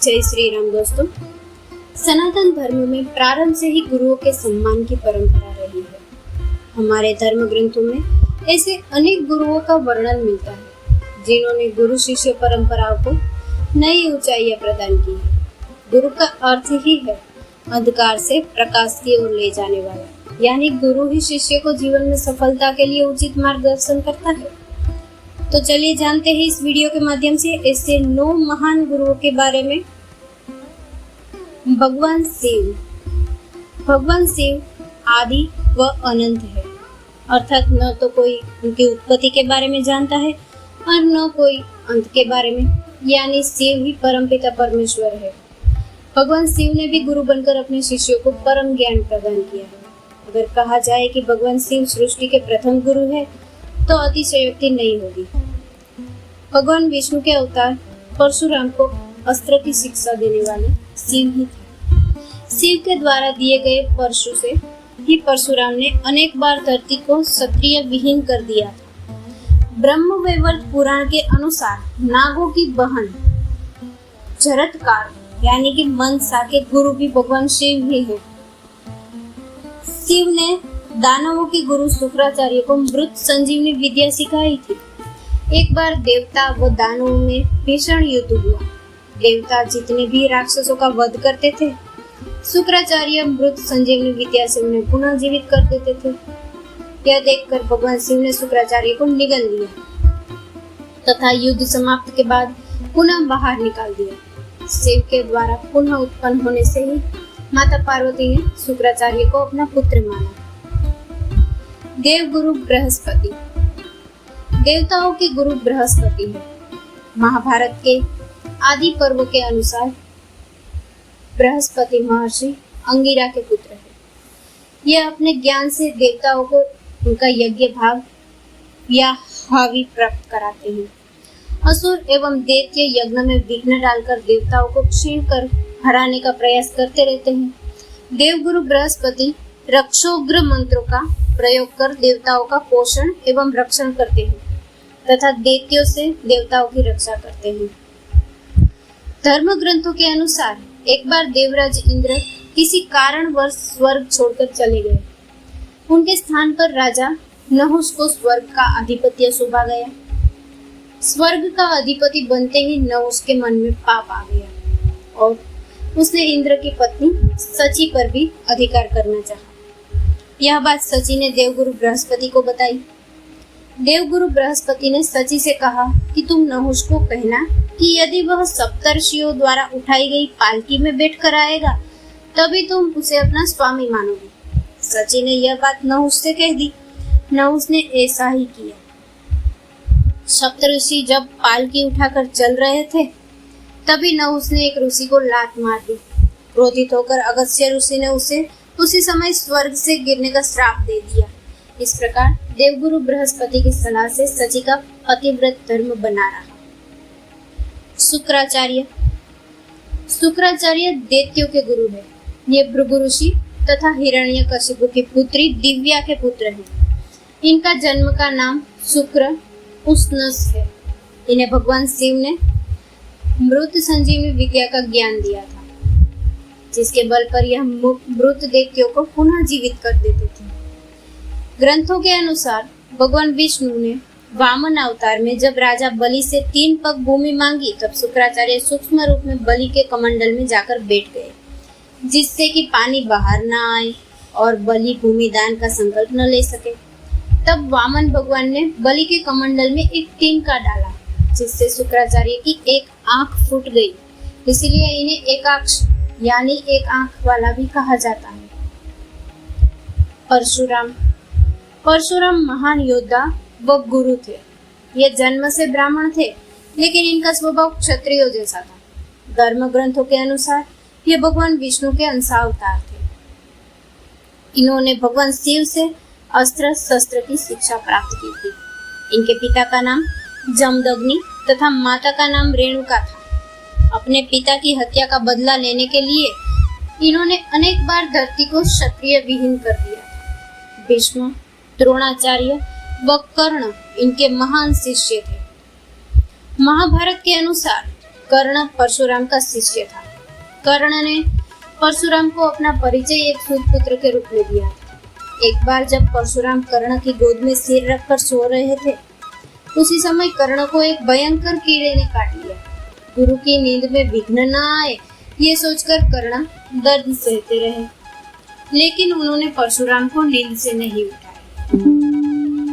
जय श्री राम दोस्तों। सनातन धर्म में प्रारंभ से ही गुरुओं के सम्मान की परंपरा रही है। हमारे धर्म ग्रंथों में ऐसे अनेक गुरुओं का वर्णन मिलता है जिन्होंने गुरु शिष्य परंपराओं को नई ऊंचाइयां प्रदान की है। गुरु का अर्थ ही है अंधकार से प्रकाश की ओर ले जाने वाला, यानी गुरु ही शिष्य को जीवन में सफलता के लिए उचित मार्गदर्शन करता है। तो चलिए जानते हैं इस वीडियो के माध्यम से ऐसे 9 महान गुरुओं के बारे में। भगवान शिव आदि व अनंत है, अर्थात न तो कोई उनकी उत्पत्ति के बारे में जानता है और न कोई अंत के बारे में, यानी शिव ही परमपिता परमेश्वर है। भगवान शिव ने भी गुरु बनकर अपने शिष्यों को परम ज्ञान प्रदान किया है। अगर कहा जाए कि भगवान शिव सृष्टि के प्रथम गुरु है तो अतिशयोक्ति नहीं होगी। भगवान विष्णु के अवतार परशुराम को अस्त्र की शिक्षा देने वाले शिव ही थे। शिव के द्वारा दिए गए परशु से ही परशुराम ने अनेक बार धरती को क्षत्रिय विहीन कर दिया था। ब्रह्मवैवर्त पुराण के अनुसार नागों की बहन जरत्कार यानी कि मनसा के गुरु भी भगवान शिव ही है। शिव ने दानवों के गुरु शुक्राचार्य को मृत संजीवनी विद्या सिखाई थी। एक बार देवता व दानवों में भीषण युद्ध हुआ। देवता जितने भी राक्षसों का वध करते थे, शुक्राचार्य मृत संजीवनी विद्या से उन्हें पुनः जीवित कर देते थे। यह देखकर भगवान शिव ने शुक्राचार्य को निगल लिया तथा युद्ध समाप्त के बाद पुनः बाहर निकाल दिया। शिव के द्वारा पुनः उत्पन्न होने से ही माता पार्वती ने शुक्राचार्य को अपना पुत्र माना। देवगुरु बृहस्पति देवताओं के गुरु बृहस्पति है। महाभारत के आदि पर्व के अनुसार बृहस्पति महर्षि अंगिरा के पुत्र है। यह अपने ज्ञान से देवताओं को उनका यज्ञ भाग या हावि प्राप्त कराते हैं। असुर एवं दैत्य यज्ञ में विघ्न डालकर देवताओं को क्षीण कर हराने का प्रयास करते रहते हैं। देवगुरु बृहस्पति रक्षोग्र मंत्रों का प्रयोग कर देवताओं का पोषण एवं रक्षण करते हैं तथा दैत्यों से देवताओं की रक्षा करते हैं। धर्म ग्रंथों के अनुसार एक बार देवराज इंद्र किसी कारणवश स्वर्ग छोड़कर चले गए। उनके स्थान पर राजा नहुष को स्वर्ग का आधिपत्य सौंपा गया। स्वर्ग का अधिपति बनते ही नहुष के मन में पाप आ गया और उसने इंद्र की पत्नी सची पर भी अधिकार करना चाहा। यह बात सची ने देवगुरु बृहस्पति को बताई। देवगुरु बृहस्पति ने सची से कहा कि तुम नहुष को कहना कि यदि वह सप्तर्षियों द्वारा उठाई गई पालकी में बैठकर आएगा तभी तुम उसे अपना स्वामी मानोगे। सची ने यह बात नहुष से कह दी। नहुष ने ऐसा ही किया। सप्तऋषि जब पालकी उठाकर चल रहे थे तभी नहुष ने एक ऋषि को लात मार दी। क्रोधित होकर अगस्त्य ऋषि ने उसे उसी समय स्वर्ग से गिरने का श्राप दे दिया। इस प्रकार देवगुरु बृहस्पति की सलाह से सची का पतिव्रत धर्म बना रहा। शुक्राचार्य दैत्यों के गुरु है। ये भृगु ऋषि तथा हिरण्यकशिपु की पुत्री दिव्या के पुत्र हैं। इनका जन्म का नाम शुक्र उष्णस है। इन्हें भगवान शिव ने मृत संजीवनी विद्या का ज्ञान दिया था, जिसके बल पर यह मृत दैत्यों को पुनः जीवित कर देते थे। ग्रंथों के अनुसार भगवान विष्णु ने वामन अवतार में जब राजा बलि से 3 पग भूमि मांगी तब शुक्राचार्य सूक्ष्म रूप में बलि के कमंडल में जाकर बैठ गए, जिससे कि पानी बाहर न आए और बलि भूमि दान का संकल्प न ले सके। तब वामन भगवान ने बलि के कमंडल में एक टिनका डाला, जिससे शुक्राचार्य की एक आंख फूट गई। इसीलिए इन्हें एकाक्ष यानी एक आंख वाला भी कहा जाता है। परशुराम महान योद्धा व गुरु थे। ये जन्म से ब्राह्मण थे, लेकिन इनका स्वभाव क्षत्रियों जैसा था। धर्म ग्रंथों के अनुसार ये भगवान विष्णु के अंशावतार थे। इन्होंने भगवान शिव से अस्त्र शस्त्र की शिक्षा प्राप्त की थी। इनके पिता का नाम जमदग्नि तथा माता का नाम रेणुका था। अपने पिता की हत्या का बदला लेने के लिए इन्होंने अनेक बार धरती को क्षत्रिय विहीन कर दिया था। भीष्म, द्रोणाचार्य व कर्ण इनके महान शिष्य थे। महाभारत के अनुसार कर्ण परशुराम का शिष्य था। कर्ण ने परशुराम को अपना परिचय एक सूत पुत्र के रूप में दिया। एक बार जब परशुराम कर्ण की गोद में सिर रखकर सो रहे थे, उसी समय कर्ण को एक भयंकर कीड़े ने काट लिया। गुरु की नींद में विघ्न न आए, ये सोचकर कर्ण दर्द सहते रहे, लेकिन उन्होंने परशुराम को नींद से नहीं उठाया।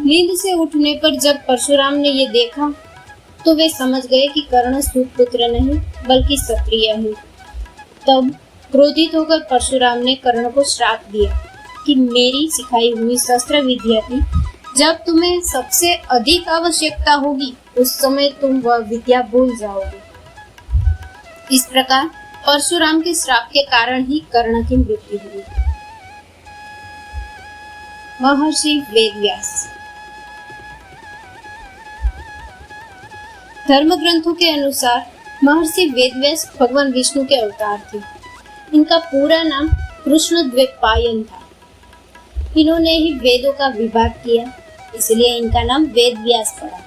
नींद से उठने पर जब परशुराम ने ये देखा, तो वे समझ गए कि कर्ण सूत पुत्र नहीं बल्कि क्षत्रिय है। तब क्रोधित होकर परशुराम ने कर्ण को श्राप दिया कि मेरी सिखाई हुई शस्त्र विद्या की जब तुम्हें सबसे अधिक आवश्यकता होगी, उस समय तुम वह विद्या भूल जाओगे। इस प्रकार परशुराम के श्राप के कारण ही कर्ण की मृत्यु हुई। महर्षि वेदव्यास। धर्म ग्रंथों के अनुसार महर्षि वेदव्यास भगवान विष्णु के अवतार थे। इनका पूरा नाम कृष्णद्वैपायन था। इन्होंने ही वेदों का विभाग किया, इसलिए इनका नाम वेदव्यास पड़ा।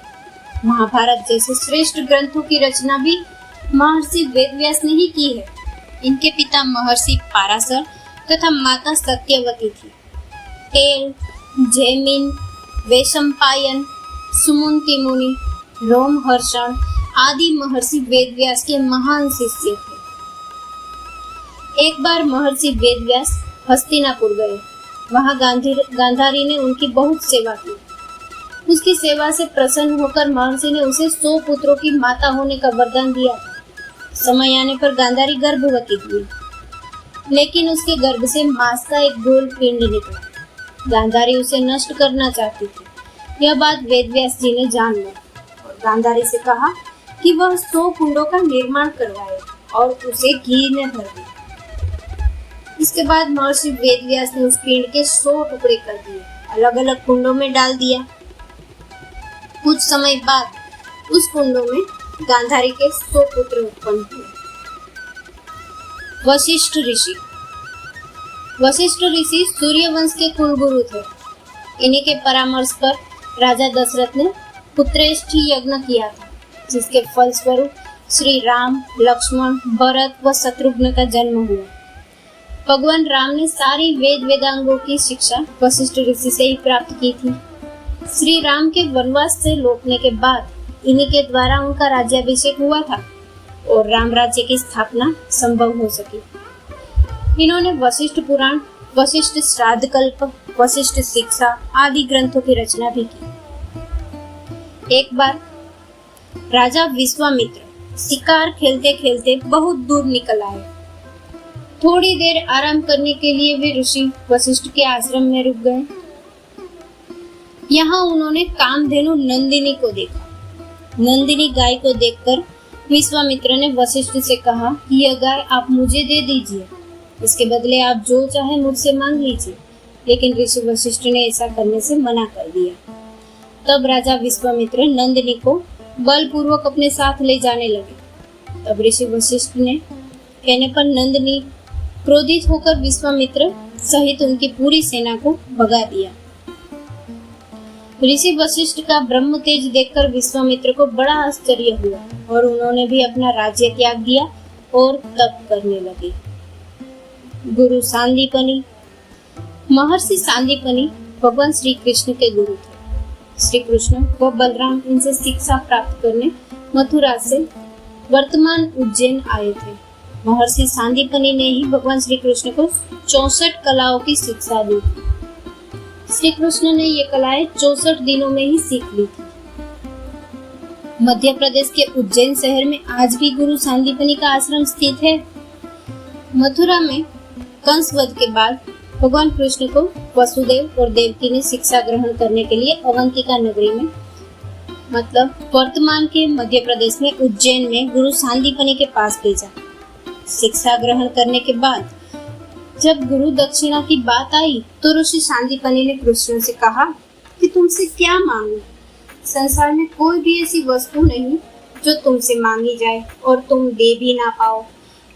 महाभारत जैसे श्रेष्ठ ग्रंथों की रचना भी महर्षि वेदव्यास ने ही की है। इनके पिता महर्षि पाराशर तथा माता सत्यवती थी। तेल, जैमिन, वैशंपायन, सुमंति मुनि, रोमहर्षण आदि महर्षि वेदव्यास के महान शिष्य थे। एक बार महर्षि वेदव्यास हस्तिनापुर गए। वहां गांधारी ने उनकी बहुत सेवा की। उसकी सेवा से प्रसन्न होकर महर्षि ने उसे 100 पुत्रों की माता होने का वरदान दिया था। समय आने पर गांधारी गर्भवती हुई, लेकिन उसके गर्भ से मांस का एक गोल पिंड निकला। गांधारी उसे नष्ट करना चाहती थी। यह बात वेदव्यास जी ने जान ली और गांधारी से कहा कि वह 100 कुंडों का निर्माण करवाए और उसे घी में भर दे। इसके बाद महर्षि वेदव्यास ने उस पिंड के 100 टुकड़े कर दिए, अलग अलग कुंडों में डाल दिया। कुछ समय बाद उस कुंडों में गांधारी के 100 पुत्र उत्पन्न हुए। वशिष्ठ ऋषि। वशिष्ठ ऋषि सूर्यवंश के कुलगुरु थे। इन्हीं के परामर्श पर राजा दशरथ ने पुत्रेष्ठी यज्ञ किया था, जिसके फलस्वरूप श्री राम, लक्ष्मण, भरत व शत्रुघ्न का जन्म हुआ। भगवान राम ने सारी वेदांगों की शिक्षा वशिष्ठ ऋषि से ही प्राप्त की थी। श्री राम के वनवास से लौटने के बाद इन्हीं के द्वारा उनका राज्याभिषेक हुआ था और राम राज्य की स्थापना संभव हो सकी। इन्होंने वशिष्ठ पुराण, वशिष्ठ श्राद्ध कल्प, वशिष्ठ शिक्षा आदि ग्रंथों की रचना भी की। एक बार राजा विश्वामित्र शिकार खेलते खेलते बहुत दूर निकल आए। थोड़ी देर आराम करने के लिए वे ऋषि वशिष्ठ के आश्रम में रुक गए। यहाँ उन्होंने कामधेनु नंदिनी को देखा। नंदिनी गाय को देखकर विश्वामित्र ने वशिष्ठ से कहा कि यह गाय आप मुझे दे दीजिए, इसके बदले आप जो चाहे मुझसे मांग लीजिए। लेकिन ऋषि वशिष्ठ ने ऐसा करने से मना कर दिया। तब राजा विश्वामित्र नंदिनी को बलपूर्वक अपने साथ ले जाने लगे। तब ऋषि वशिष्ठ ने कहने पर नंदिनी क्रोधित होकर विश्वामित्र सहित उनकी पूरी सेना को भगा दिया। ऋषि वशिष्ठ का ब्रह्म तेज देखकर विश्वामित्र को बड़ा आश्चर्य हुआ और उन्होंने भी अपना राज्य त्याग दिया और तप करने लगे। गुरु सांदीपनी। महर्षि सांदीपनी भगवान श्री कृष्ण के गुरु थे। श्री कृष्ण व बलराम इनसे शिक्षा प्राप्त करने मथुरा से वर्तमान उज्जैन आए थे। महर्षि सांदीपनी ने ही भगवान श्री कृष्ण को 64 कलाओं की शिक्षा दी। श्री कृष्ण ने ये कलाएं 64 दिनों में ही सीख ली थी। मध्य प्रदेश के उज्जैन शहर में आज भी गुरु सांदीपनी का आश्रम स्थित है। मथुरा में कंस वध के बाद भगवान कृष्ण को वसुदेव और देवकी ने शिक्षा ग्रहण करने के लिए अवंतिका नगरी में, मतलब वर्तमान के मध्य प्रदेश में उज्जैन में गुरु सांदीपनी के पास भेजा। शिक्षा ग्रहण करने के बाद जब गुरु दक्षिणा की बात आई तो ऋषि सांदीपनी ने कृष्ण से कहा कि तुमसे क्या मांगूं? संसार में कोई भी ऐसी वस्तु नहीं जो तुमसे मांगी जाए और तुम दे भी ना पाओ।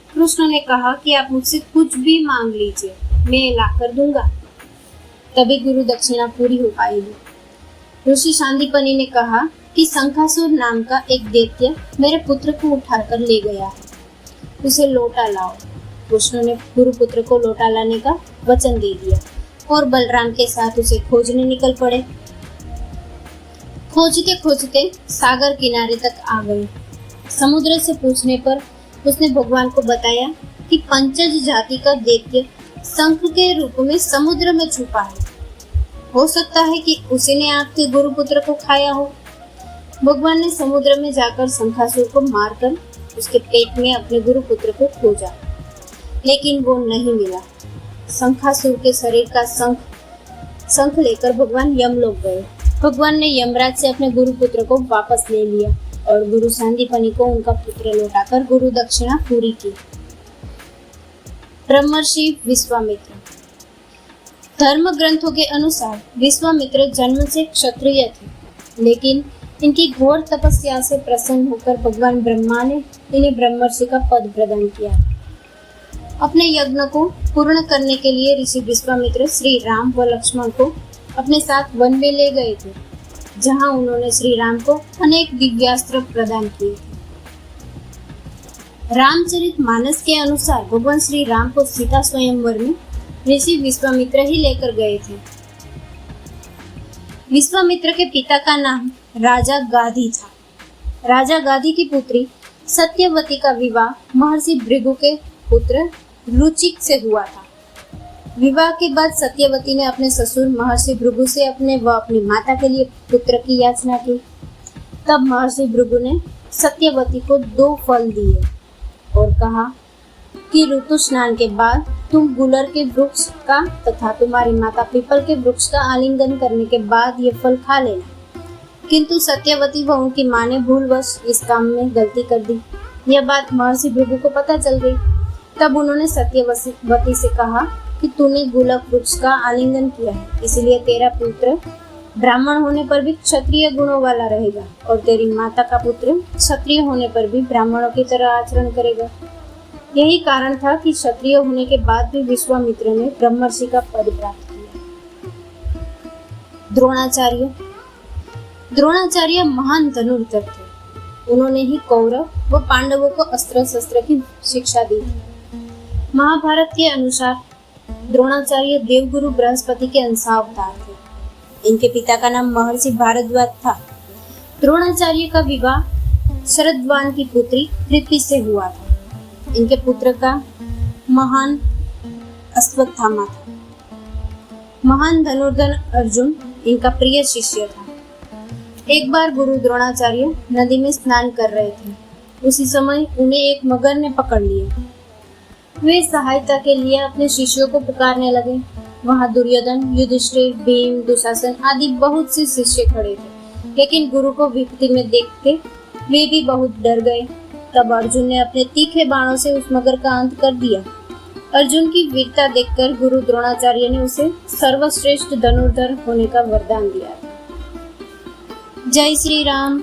कृष्ण ने कहा कि आप मुझसे कुछ भी मांग लीजिए, मैं ला कर दूंगा, तभी गुरु दक्षिणा पूरी हो पाएगी। ऋषि सांदीपनी ने कहा कि कि शंखासुर नाम का एक दैत्य मेरे पुत्र को उठाकर ले गया है, उसे लौटा लाओ। कृष्ण ने गुरुपुत्र को लौटा लाने का वचन दे दिया और बलराम के साथ उसे खोजने निकल पड़े। खोजते खोजते सागर किनारे तक आ गए। समुद्र से पूछने पर उसने भगवान को बताया कि पंचज जाति का दैत्य शंख के रूप में समुद्र में छुपा है। हो सकता है कि उसी ने आपके गुरुपुत्र को खाया हो। भगवान ने समुद्र में जाकर शंखासुर को मारकर उसके पेट में अपने गुरुपुत्र को खोजा, लेकिन वो नहीं मिला। शंखासुर के शरीर का शंख लेकर भगवान यमलोक गए। भगवान ने यमराज से अपने गुरुपुत्र को वापस ले लिया और गुरु सांदीपनि को उनका पुत्र लौटाकर गुरु दक्षिणा पूरी की। ब्रह्मर्षि विश्वामित्र। धर्म ग्रंथों के अनुसार विश्वामित्र जन्म से क्षत्रिय थे, लेकिन इनकी घोर तपस्या से प्रसन्न होकर भगवान ब्रह्मा ने इन्हें ब्रह्मर्षि का पद प्रदान किया। अपने यज्ञ को पूर्ण करने के लिए ऋषि विश्वामित्र श्री राम व लक्ष्मण को अपने साथ वन में ले गए थे, जहां उन्होंने श्री राम को अनेक दिव्यास्त्र प्रदान किए थे। रामचरितमानस के अनुसार भगवान श्री राम को सीता स्वयंवर में ऋषि विश्वामित्र ही लेकर गए थे। विश्वामित्र के पिता का नाम राजा गाधी था। राजा गाधी की पुत्री सत्यवती का विवाह महर्षि भृगु के पुत्र रुचिक से हुआ था। विवाह के बाद सत्यवती ने अपने ससुर महर्षि भृगु से अपने व अपनी माता के लिए पुत्र की याचना की। तब महर्षि भृगु ने सत्यवती को 2 फल दिए और कहा कि ऋतु स्नान के बाद तुम गुलर के वृक्ष का तथा तुम्हारी माता पीपल के वृक्ष का आलिंगन करने के बाद ये फल खा लेना। किंतु सत्यवती व उनकी माँ ने भूलवश इस काम में गलती कर दी। यह बात महर्षि भृगु को पता चल गई। तब उन्होंने सत्यवती से कहा कि तूने गुलक वृक्ष का आलिंगन किया है, इसलिए तेरा पुत्र ब्राह्मण होने पर भी क्षत्रिय गुणों वाला रहेगा और तेरी माता का पुत्र क्षत्रिय होने पर भी ब्राह्मणों की तरह आचरण करेगा। यही कारण था कि क्षत्रिय होने के बाद भी विश्वामित्र ने ब्रह्मर्षि का पद प्राप्त किया। द्रोणाचार्य महान धनुर्धर थे। उन्होंने ही कौरव व पांडवों को अस्त्र शस्त्र की शिक्षा दी। महाभारत के अनुसार द्रोणाचार्य देवगुरु बृहस्पति के अंशावतार थे। इनके पिता का नाम महर्षि भारद्वाज था। द्रोणाचार्य का विवाह शरद्वान की पुत्री कृति से हुआ था। इनके पुत्र का महान अश्वत्थामा था। महान धनुर्धर अर्जुन इनका प्रिय शिष्य था। एक बार गुरु द्रोणाचार्य नदी में स्नान कर रहे थे। उसी समय उन्हें एक मगर ने पकड़ लिया। वे सहायता के लिए अपने शिष्यों को पुकारने लगे। वहां दुर्योधन, युधिष्ठिर, भीम, दुशासन आदि बहुत से शिष्य खड़े थे, लेकिन गुरु को विपत्ति में देखते वे भी बहुत डर गए। तब अर्जुन ने अपने तीखे बाणों से उस मगर का अंत कर दिया। अर्जुन की वीरता देखकर गुरु द्रोणाचार्य ने उसे सर्वश्रेष्ठ धनुर्धर होने का वरदान दिया। जय श्री राम।